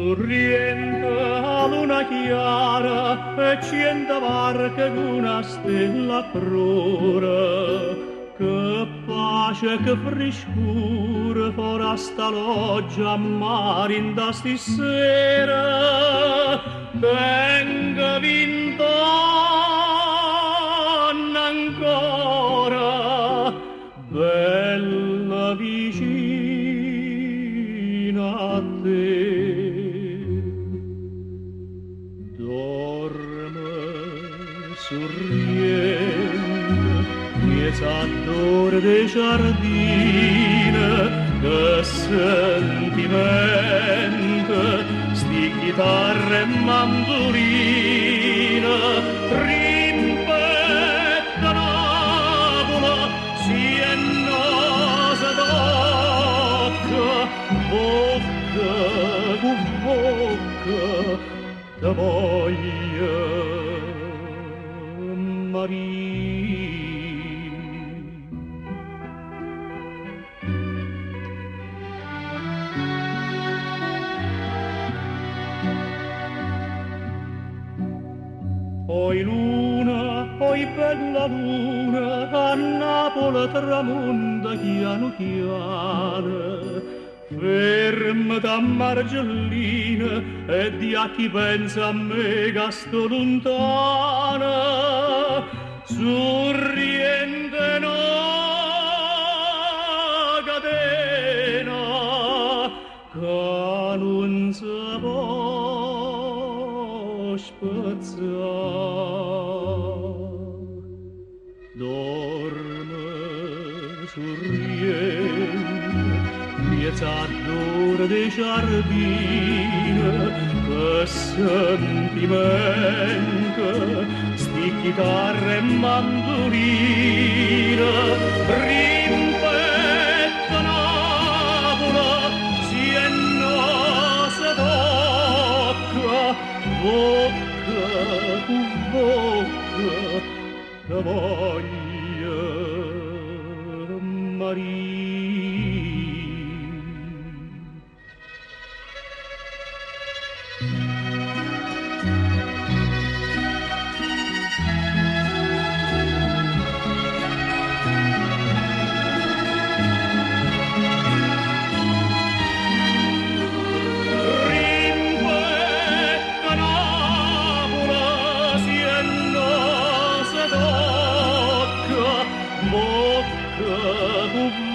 Sorrienta luna chiara e cento barche d'una stella prora. Che pace, che frescura fora sta loggia a mare in da sera. Venga vint'anni ancora, bella vicina a te. Dorme sorriente, chiesa d'ore de giardine, che sentimento, sti chitarre e mandolina, rimpetta Napoli, si è nasa d'occa, bocca con bocca, da voglia Maria. Oi luna, oi bella luna, a Napoli tramonta chiano chiano. Fermati a Margellina e di a chi pensa a me che sto lontana. Sorriente no catena che non si può spezzare. Dorme sorriente, piazza d'ore de giardine, che sentimento, sti chitarre e mandolina, rimpetta Napoli, si è nasa d'occa, bocca con bocca, da voglia Maria.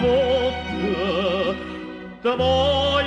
Bocca, da voi